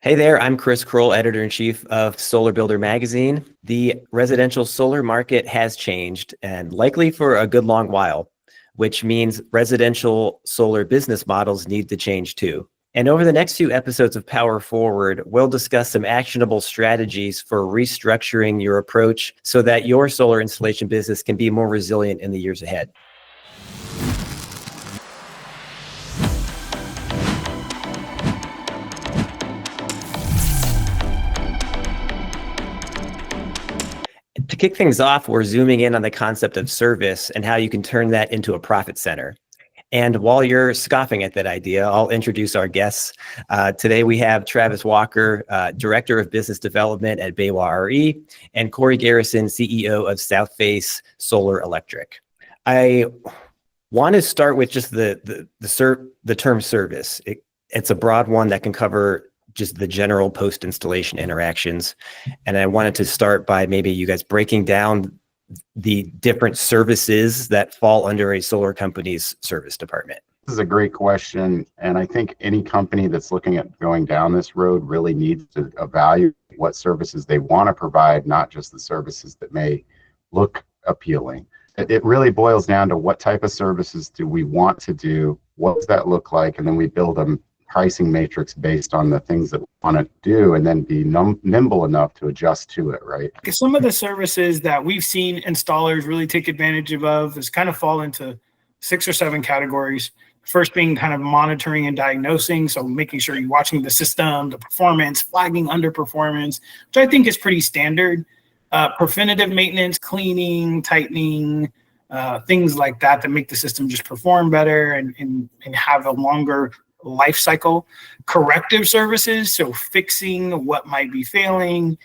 Hey there, I'm Chris Kroll, editor-in-chief of Solar Builder magazine. The residential solar market has changed, and likely for a good long while, which means residential solar business models need to change too. And over the next few episodes of Power Forward, we'll discuss some actionable strategies for restructuring your approach so that your solar installation business can be more resilient in the years ahead. To kick things off, we're zooming in on the concept of service and how you can turn that into a profit center. And while you're scoffing at that idea, I'll introduce our guests. Today we have Travis Walker, Director of Business Development at BayWa RE, and Corey Garrison, CEO of SouthFace Solar Electric. I want to start with just the term service. It's a broad one that can cover just the general post-installation interactions. And I wanted to start by maybe you guys breaking down the different services that fall under a solar company's service department. This is a great question. And I think any company that's looking at going down this road really needs to evaluate what services they want to provide, not just the services that may look appealing. It really boils down to what type of services do we want to do? What does that look like? And then we build a pricing matrix based on the things that we want to do, and then be nimble enough to adjust to it, right? Some of the services that we've seen installers really take advantage of is kind of fall into 6 or 7 categories. First being kind of monitoring and diagnosing, so making sure you're watching the system, the performance, flagging underperformance, which I think is pretty standard. Preventative maintenance, cleaning, tightening, things like that make the system just perform better and have a longer life cycle. Corrective services, so fixing what might be failing,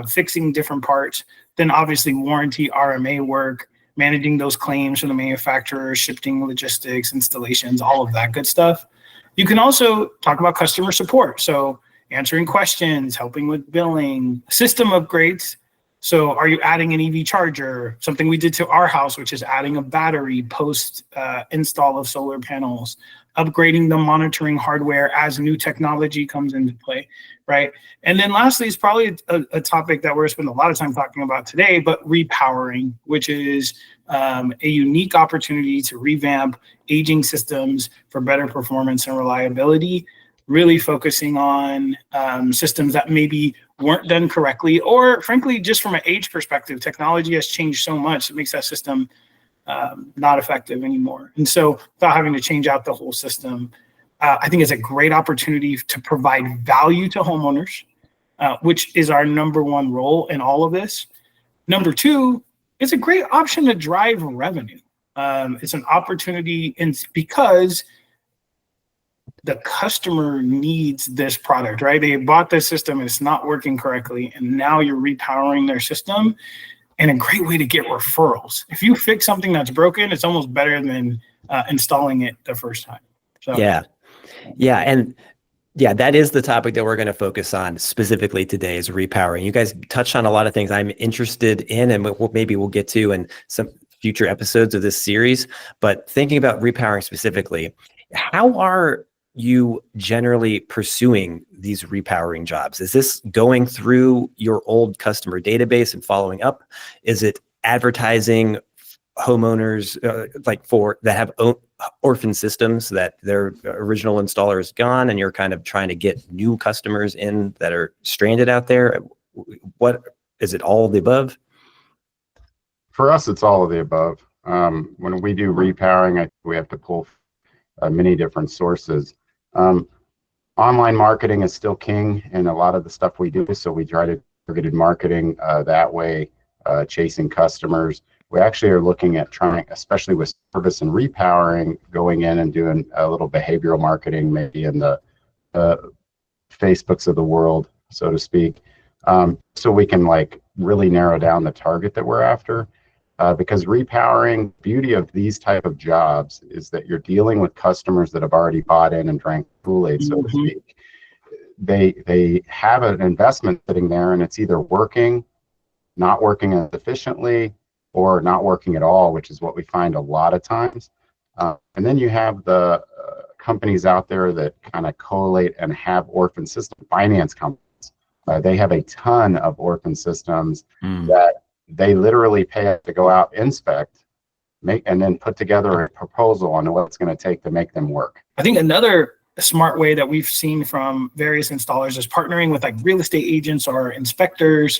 fixing different parts. Then obviously warranty, RMA work, managing those claims from the manufacturer, shipping, logistics, installations, all of that good stuff. You can also talk about customer support, so answering questions, helping with billing, system upgrades. So are you adding an EV charger? Something we did to our house, which is adding a battery post install of solar panels, upgrading the monitoring hardware as new technology comes into play, right? And then lastly, is probably a topic that we're spending a lot of time talking about today, but repowering, which is a unique opportunity to revamp aging systems for better performance and reliability, really focusing on systems that maybe weren't done correctly, or frankly, just from an age perspective, technology has changed so much, it makes that system not effective anymore. And so without having to change out the whole system, I think it's a great opportunity to provide value to homeowners, which is our number one role in all of this. Number two, it's a great option to drive revenue. It's an opportunity because the customer needs this product, right? They bought this system and it's not working correctly, and now you're repowering their system. And a great way to get referrals. If you fix something that's broken, it's almost better than installing it the first time. So. Yeah, that is the topic that we're going to focus on specifically today, is repowering. You guys touched on a lot of things I'm interested in, and maybe we'll get to in some future episodes of this series. But thinking about repowering specifically, how are you generally pursuing these repowering jobs? Is this going through your old customer database and following up? Is it advertising homeowners that have orphan systems that their original installer is gone, and you're kind of trying to get new customers in that are stranded out there? What is it? All of the above? For us, it's all of the above. When we do repowering, we have to pull many different sources. Online marketing is still king in a lot of the stuff we do, so we try to targeted marketing that way, chasing customers. We actually are looking at trying, especially with service and repowering, going in and doing a little behavioral marketing, maybe in the Facebooks of the world, so to speak, so we can really narrow down the target that we're after. Because repowering, beauty of these type of jobs is that you're dealing with customers that have already bought in and drank Kool-Aid, so to speak. They have an investment sitting there, and it's either working, not working as efficiently, or not working at all, which is what we find a lot of times. And then you have the companies out there that kind of collate and have orphan system finance companies. They have a ton of orphan systems that they literally pay us to go out, inspect, and then put together a proposal on what it's going to take to make them work. I think another smart way that we've seen from various installers is partnering with like real estate agents or inspectors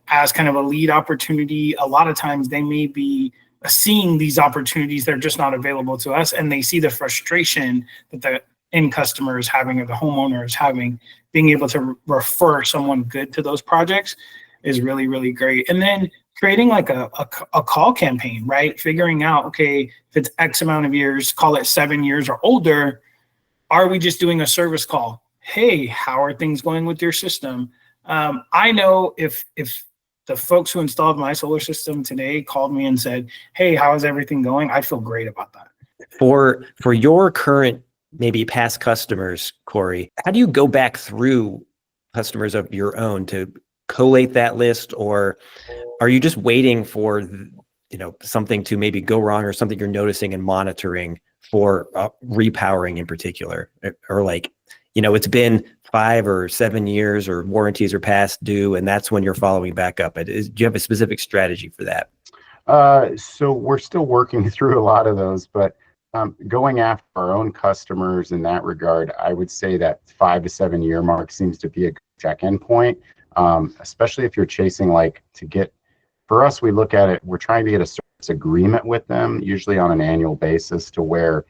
as kind of a lead opportunity. A lot of times they may be seeing these opportunities, they're just not available to us, and they see the frustration that the end customer is having or the homeowner is having. Being able to refer someone good to those projects is really, really great. And then creating like a call campaign, right? Figuring out, okay, if it's X amount of years, call it 7 years or older, are we just doing a service call? Hey, how are things going with your system? I know if the folks who installed my solar system today called me and said, hey, how is everything going? I feel great about that. For your current, maybe past customers, Corey, how do you go back through customers of your own to collate that list, or are you just waiting for something to maybe go wrong or something you're noticing and monitoring for repowering in particular, or like, it's been 5 or 7 years or warranties are past due, and that's when you're following back up? Do you have a specific strategy for that? So we're still working through a lot of those, but going after our own customers in that regard, I would say that 5 to 7 year mark seems to be a good check-in point, especially if you're chasing for us, we look at it, we're trying to get a service agreement with them, usually on an annual basis, to where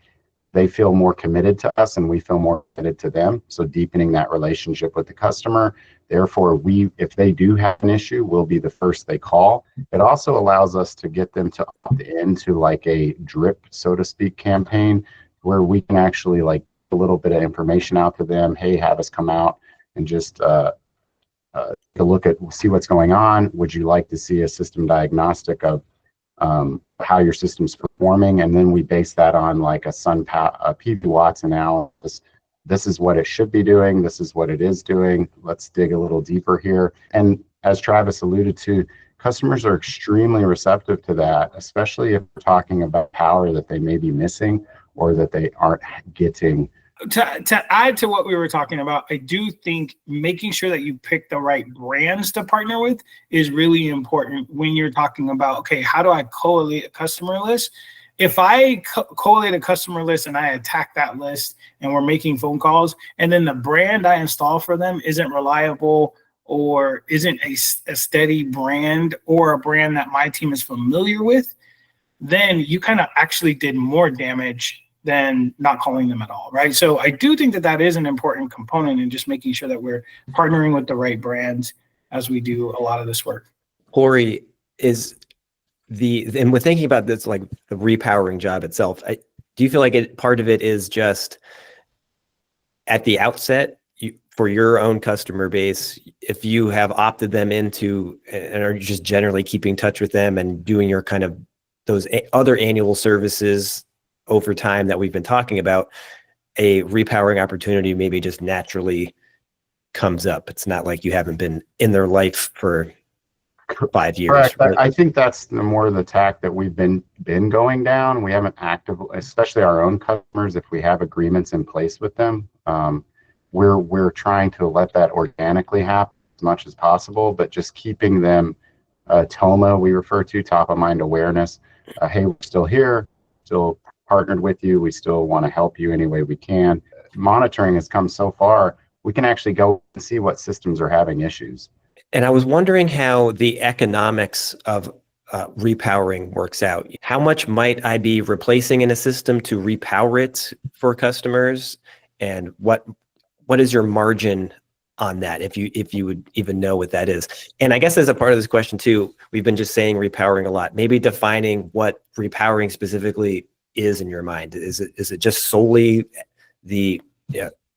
they feel more committed to us and we feel more committed to them. So deepening that relationship with the customer. Therefore, if they do have an issue, we'll be the first they call. It also allows us to get them to opt into like a drip, so to speak, campaign, where we can actually like a little bit of information out to them. Hey, have us come out and just take a look at, see what's going on. Would you like to see a system diagnostic of how your system's performing? And then we base that on like a PV watts analysis. This is what it should be doing. This is what it is doing. Let's dig a little deeper here. And as Travis alluded to, customers are extremely receptive to that, especially if we're talking about power that they may be missing or that they aren't getting. To add to what we were talking about, I do think making sure that you pick the right brands to partner with is really important when you're talking about, okay, how do I collate a customer list? If I collate a customer list and I attack that list and we're making phone calls, and then the brand I install for them isn't reliable or isn't a steady brand or a brand that my team is familiar with, then you kind of actually did more damage than not calling them at all, right? So I do think that that is an important component in just making sure that we're partnering with the right brands as we do a lot of this work. Corey, and we're thinking about this, like the repowering job itself, do you feel like part of it is just at the outset, for your own customer base, if you have opted them into and are just generally keeping touch with them and doing your kind of those other annual services over time that we've been talking about, a repowering opportunity maybe just naturally comes up? It's not like you haven't been in their life for 5 years. Correct. Right? I think that's more of the tack that we've been going down. We haven't actively, especially our own customers, if we have agreements in place with them, we're trying to let that organically happen as much as possible, but just keeping them TOMA, we refer to top of mind awareness. Hey, we're still here, still partnered with you. We still want to help you any way we can. Monitoring has come so far, we can actually go and see what systems are having issues. And I was wondering how the economics of repowering works out. How much might I be replacing in a system to repower it for customers? And what is your margin on that, if you would even know what that is? And I guess as a part of this question too, we've been just saying repowering a lot, maybe defining what repowering specifically is in your mind. Is it just solely the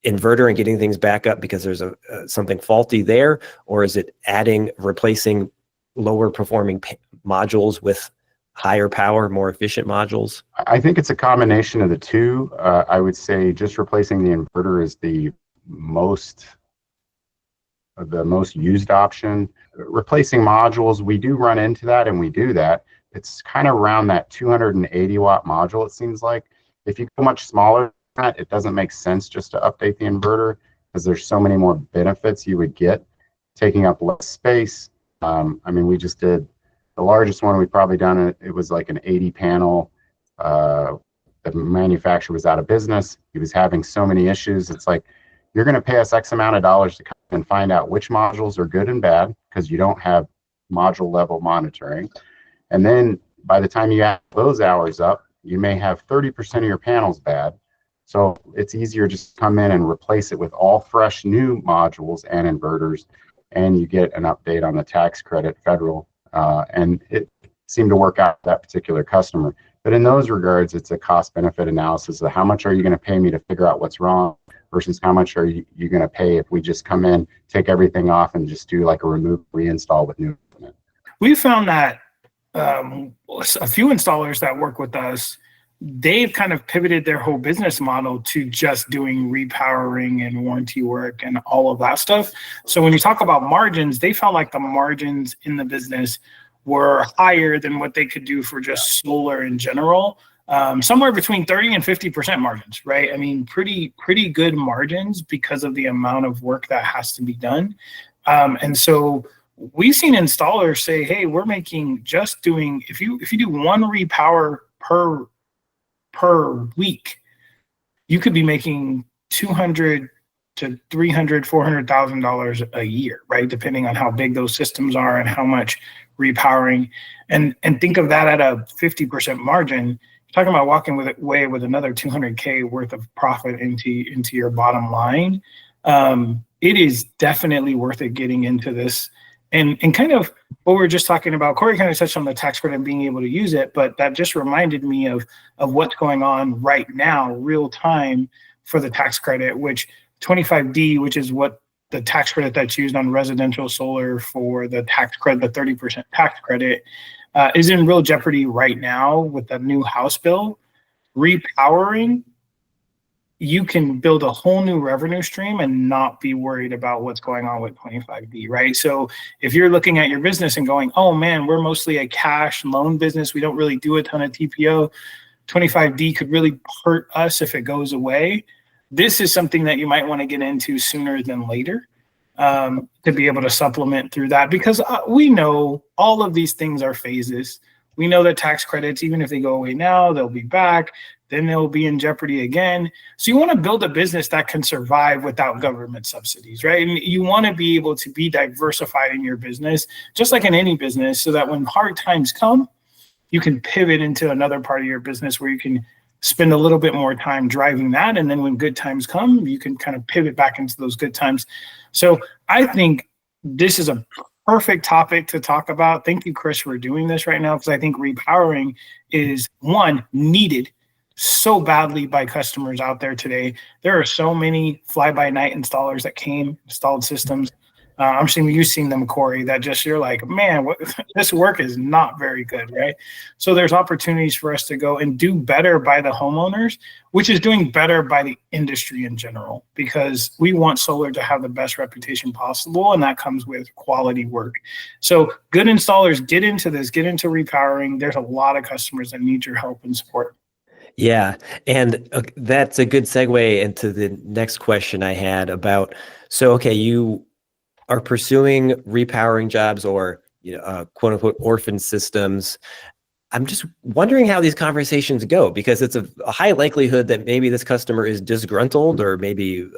inverter and getting things back up because there's something faulty there, or is it replacing lower performing modules with higher power, more efficient modules? I think it's a combination of the two. I would say just replacing the inverter is the most used option. Replacing modules, we do run into that, and we do that. It's kind of around that 280 watt module, it seems like. If you go much smaller, that, it doesn't make sense just to update the inverter because there's so many more benefits you would get, taking up less space. I mean, we just did the largest one we've probably done. It was like an 80 panel. The manufacturer was out of business. He was having so many issues. It's like, you're going to pay us X amount of dollars to come and find out which modules are good and bad because you don't have module level monitoring. And then by the time you add those hours up, you may have 30% of your panels bad. So it's easier just to come in and replace it with all fresh new modules and inverters, and you get an update on the tax credit federal. And it seemed to work out for that particular customer. But in those regards, it's a cost benefit analysis of how much are you going to pay me to figure out what's wrong versus how much are you going to pay if we just come in, take everything off, and just do like a remove reinstall with new equipment. We found that a few installers that work with us, they've kind of pivoted their whole business model to just doing repowering and warranty work and all of that stuff. So when you talk about margins, they felt like the margins in the business were higher than what they could do for just solar in general. Somewhere between 30 and 50% margins, right? I mean, pretty good margins because of the amount of work that has to be done. And so we've seen installers say, hey, we're making just doing, if you do one repower per week, you could be making $200 to $300, $400,000 a year, right? Depending on how big those systems are and how much repowering. And think of that at a 50% margin. You're talking about walking away with another $200K worth of profit into your bottom line. It is definitely worth it getting into this. And kind of what we were just talking about, Corey kind of touched on the tax credit and being able to use it, but that just reminded me of what's going on right now, real time, for the tax credit, which 25D, which is what the tax credit that's used on residential solar for the tax credit, the 30% tax credit, is in real jeopardy right now with the new House bill. Repowering, you can build a whole new revenue stream and not be worried about what's going on with 25D, right? So if you're looking at your business and going, oh man, we're mostly a cash loan business, we don't really do a ton of TPO, 25D could really hurt us if it goes away. This is something that you might want to get into sooner than later, to be able to supplement through that, because we know all of these things are phases. We know that tax credits, even if they go away now, they'll be back, then they'll be in jeopardy again. So you want to build a business that can survive without government subsidies, right? And you want to be able to be diversified in your business, just like in any business, so that when hard times come, you can pivot into another part of your business where you can spend a little bit more time driving that. And then when good times come, you can kind of pivot back into those good times. So I think this is a perfect topic to talk about. Thank you, Chris, for doing this right now, because I think repowering is, one, needed so badly by customers out there today. There are so many fly-by-night installers that installed systems. I'm sure you've seen them, Corey, that just, you're like, man, this work is not very good, right? So there's opportunities for us to go and do better by the homeowners, which is doing better by the industry in general, because we want solar to have the best reputation possible, and that comes with quality work. So good installers, get into this, get into repowering. There's a lot of customers that need your help and support. Yeah, and that's a good segue into the next question I had about, so, okay, you are pursuing repowering jobs or, quote unquote, orphan systems. I'm just wondering how these conversations go, because it's a high likelihood that maybe this customer is disgruntled or maybe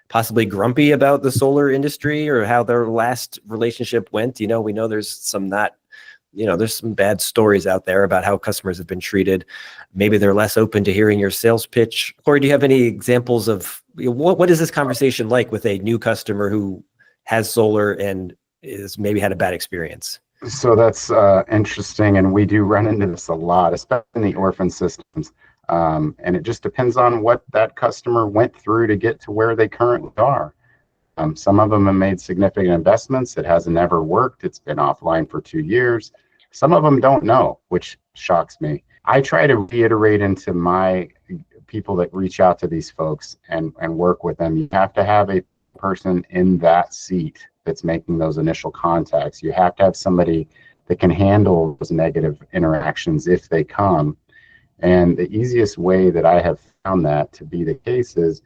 possibly grumpy about the solar industry or how their last relationship went. We know there's some there's some bad stories out there about how customers have been treated. Maybe they're less open to hearing your sales pitch. Corey, do you have any examples of what is this conversation like with a new customer who has solar and is maybe had a bad experience? So that's interesting, and we do run into this a lot, especially in the orphan systems. And it just depends on what that customer went through to get to where they currently are. Some of them have made significant investments. It hasn't ever worked. It's been offline for 2 years. Some of them don't know, which shocks me. I try to reiterate into my people that reach out to these folks and work with them. You have to have a person in that seat that's making those initial contacts. You have to have somebody that can handle those negative interactions if they come. And the easiest way that I have found that to be the case is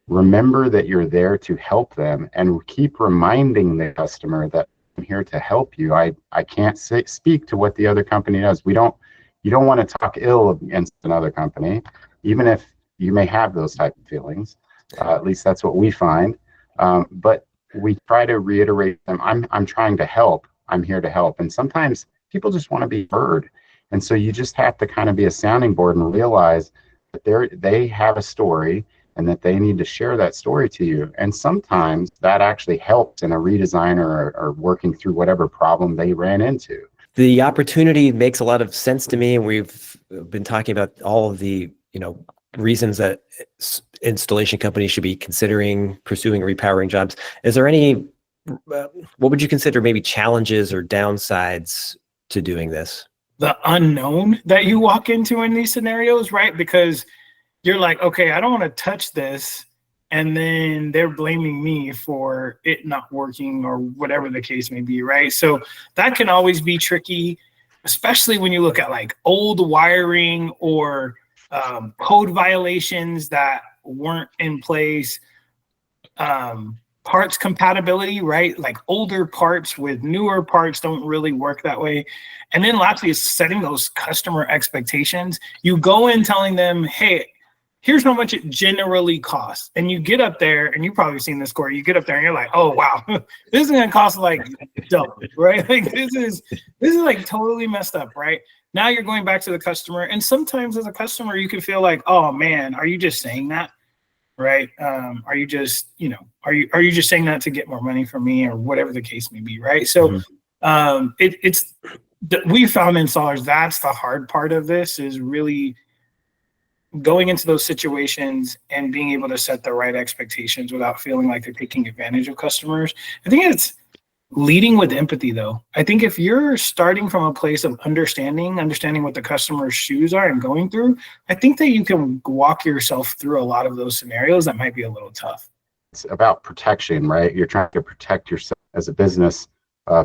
remember that you're there to help them and keep reminding the customer that I'm here to help you. I can't speak to what the other company does. You don't want to talk ill against another company, even if you may have those type of feelings. At least that's what we find. But we try to reiterate them. I'm trying to help. I'm here to help. And sometimes people just want to be heard. And so you just have to kind of be a sounding board and realize that they have a story and that they need to share that story to you. And sometimes that actually helps in a redesign or working through whatever problem they ran into. The opportunity makes a lot of sense to me. And we've been talking about all of the, reasons that installation companies should be considering pursuing repowering jobs. Is there any, what would you consider maybe challenges or downsides to doing this? The unknown that you walk into in these scenarios, right? Because you're like, okay, I don't want to touch this. And then they're blaming me for it not working or whatever the case may be, right? So that can always be tricky, especially when you look at like old wiring or code violations that weren't in place, parts compatibility, right? Like older parts with newer parts don't really work that way. And then lastly is setting those customer expectations. You go in telling them, hey, here's how much it generally costs. And you get up there, and you've probably seen this, Corey, you get up there and you're like, oh, wow, this is gonna cost like double, right? Like this is like totally messed up, right? Now you're going back to the customer. And sometimes as a customer, you can feel like, oh man, are you just saying that? Right? Are you just, are you just saying that to get more money from me or whatever the case may be, right? So we found installers, that's the hard part of this, is really going into those situations and being able to set the right expectations without feeling like they're taking advantage of customers. I think it's leading with empathy, though. I think if you're starting from a place of understanding what the customer's shoes are and going through, I think that you can walk yourself through a lot of those scenarios that might be a little tough. It's about protection, right? You're trying to protect yourself as a business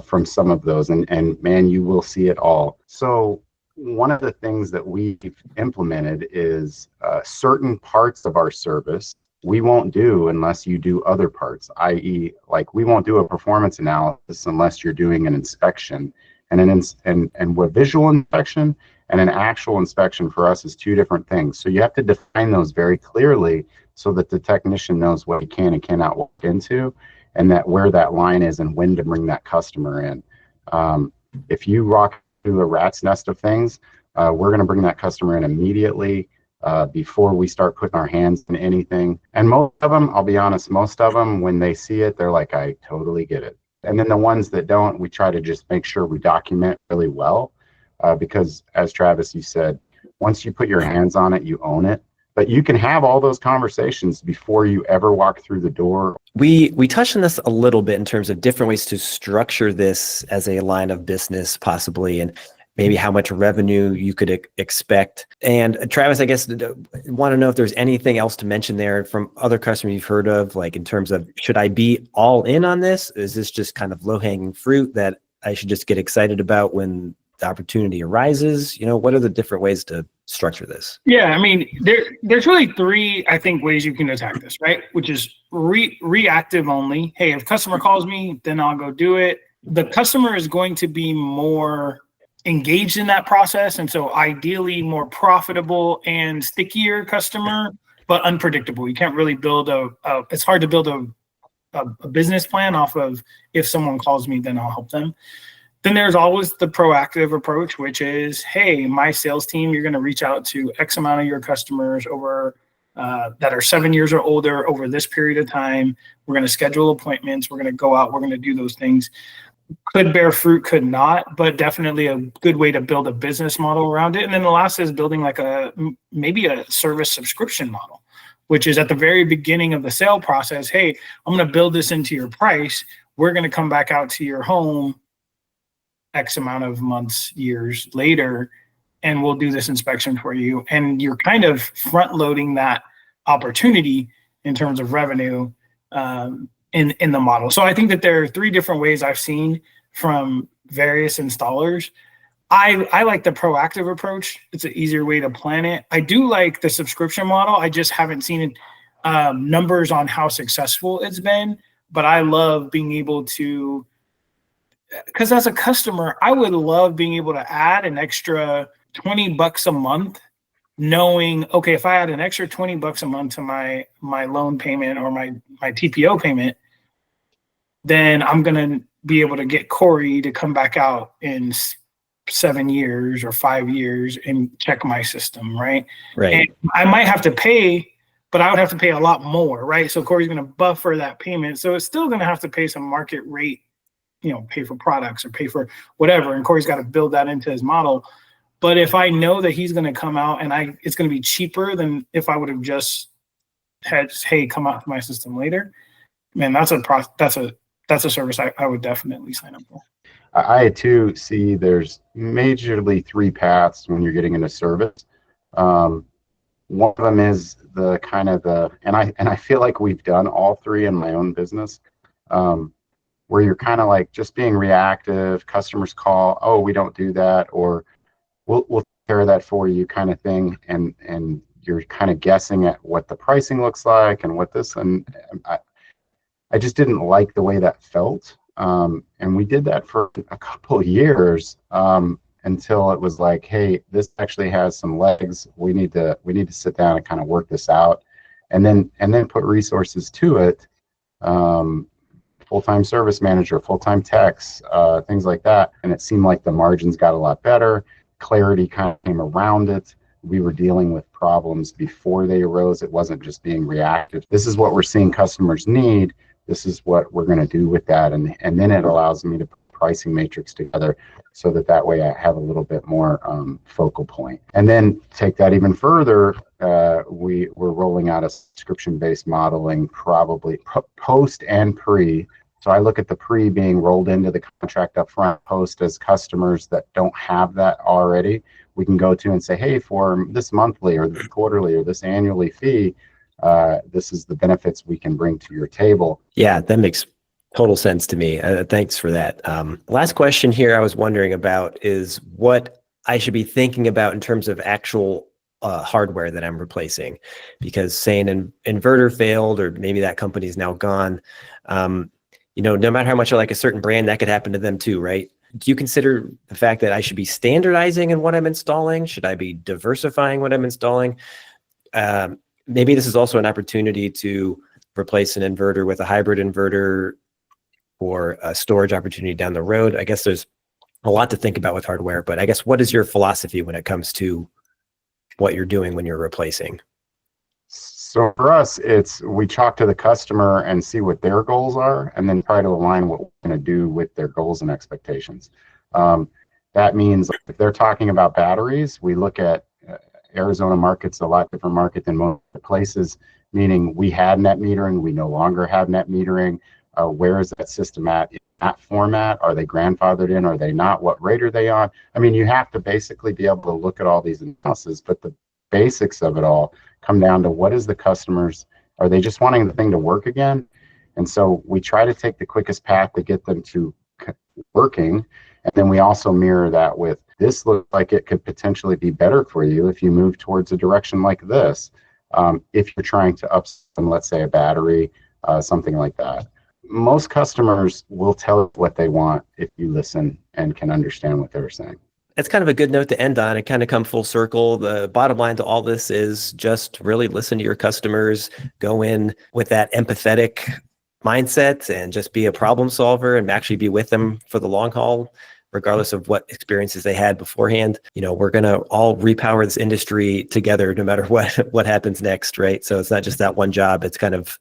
from some of those, and man, you will see it all. So one of the things that we've implemented is certain parts of our service we won't do unless you do other parts, i.e. like we won't do a performance analysis unless you're doing an inspection. And with visual inspection and an actual inspection for us is two different things. So you have to define those very clearly so that the technician knows what he can and cannot walk into, and that where that line is and when to bring that customer in. If you walk through a rat's nest of things, we're going to bring that customer in immediately before we start putting our hands in anything. And most of them, I'll be honest, when they see it, they're like, I totally get it. And then the ones that don't, we try to just make sure we document really well, because as Travis, you said, once you put your hands on it, you own it. But you can have all those conversations before you ever walk through the door. We touched on this a little bit in terms of different ways to structure this as a line of business, possibly, and maybe how much revenue you could expect. And Travis, I guess, want to know if there's anything else to mention there from other customers you've heard of, like in terms of, should I be all in on this? Is this just kind of low-hanging fruit that I should just get excited about when the opportunity arises? What are the different ways to structure this? Yeah, I mean, there's really three, I think, ways you can attack this, right? Which is reactive only. Hey, if customer calls me, then I'll go do it. The customer is going to be more engaged in that process, and so ideally more profitable and stickier customer, but unpredictable. You can't really build it's hard to build a business plan off of, if someone calls me, then I'll help them. Then there's always the proactive approach, which is, hey, my sales team, you're going to reach out to X amount of your customers over that are 7 years or older over this period of time. We're going to schedule appointments. We're going to go out. We're going to do those things. Could bear fruit, could not, but definitely a good way to build a business model around it. And then the last is building like maybe a service subscription model, which is at the very beginning of the sale process. Hey, I'm going to build this into your price. We're going to come back out to your home X amount of months, years later, and we'll do this inspection for you. And you're kind of front loading that opportunity in terms of revenue in the model. So I think that there are three different ways I've seen from various installers. I like the proactive approach. It's an easier way to plan it. I do like the subscription model. I just haven't seen numbers on how successful it's been, but I love being able to, because as a customer, I would love being able to add an extra $20 a month, knowing, okay, if I add an extra $20 a month to my loan payment or my TPO payment, then I'm going to be able to get Corey to come back out in 7 years or 5 years and check my system, right? Right. And I might have to pay, but I would have to pay a lot more, right? So Corey's going to buffer that payment. So it's still going to have to pay some market rate, pay for products or pay for whatever. And Corey's got to build that into his model. But if I know that he's going to come out and it's going to be cheaper than if I would have just had, hey, come out to my system later, man, that's a service I would definitely sign up for. I too see there's majorly 3 paths when you're getting into service. One of them is and I feel like we've done all 3 in my own business, where you're kind of like just being reactive. Customers call, oh, we don't do that, or we'll take care of that for you, kind of thing, and you're kind of guessing at what the pricing looks like and what this, and I just didn't like the way that felt. And we did that for a couple of years until it was like, hey, this actually has some legs. We need to sit down and kind of work this out, and then put resources to it. Full-time service manager, full-time techs, things like that. And it seemed like the margins got a lot better. Clarity kind of came around it. We were dealing with problems before they arose. It wasn't just being reactive. This is what we're seeing customers need. This is what we're going to do with that. And then it allows me to put a pricing matrix together so that way I have a little bit more focal point. And then take that even further, we're rolling out a subscription-based modeling, probably post and pre. So I look at the pre being rolled into the contract up front, post as customers that don't have that already. We can go to and say, hey, for this monthly or this quarterly or this annually fee, this is the benefits we can bring to your table. Yeah, that makes total sense to me. Thanks for that. Last question here I was wondering about is what I should be thinking about in terms of actual hardware that I'm replacing, because saying an inverter failed or maybe that company's now gone, no matter how much I like a certain brand, that could happen to them too, right? Do you consider the fact that I should be standardizing in what I'm installing? Should I be diversifying what I'm installing? Maybe this is also an opportunity to replace an inverter with a hybrid inverter or a storage opportunity down the road. I guess there's a lot to think about with hardware, but I guess what is your philosophy when it comes to what you're doing when you're replacing? So for us, we talk to the customer and see what their goals are, and then try to align what we're going to do with their goals and expectations. That means if they're talking about batteries, we look at Arizona market's a lot different market than most places, meaning we had net metering, we no longer have net metering. Where is that system at in that format? Are they grandfathered in? Are they not? What rate are they on? I mean, you have to basically be able to look at all these analyses, but the basics of it all come down to what is the customers, are they just wanting the thing to work again? And so we try to take the quickest path to get them to working. And then we also mirror that with, this looks like it could potentially be better for you if you move towards a direction like this. If you're trying to up some, let's say a battery, something like that. Most customers will tell you what they want if you listen and can understand what they're saying. That's kind of a good note to end on and kind of come full circle. The bottom line to all this is just really listen to your customers, go in with that empathetic mindset and just be a problem solver and actually be with them for the long haul, regardless of what experiences they had beforehand. We're going to all repower this industry together, no matter what happens next, right? So it's not just that one job. It's kind of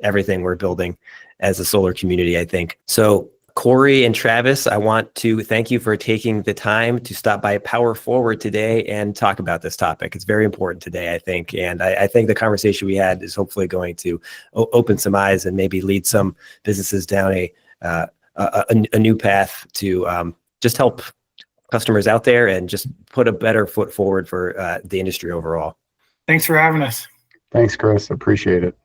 everything we're building as a solar community, I think. So Corey and Travis, I want to thank you for taking the time to stop by Power Forward today and talk about this topic. It's very important today, I think. And I think the conversation we had is hopefully going to open some eyes and maybe lead some businesses down a new path to just help customers out there and just put a better foot forward for the industry overall. Thanks for having us. Thanks, Chris. Appreciate it.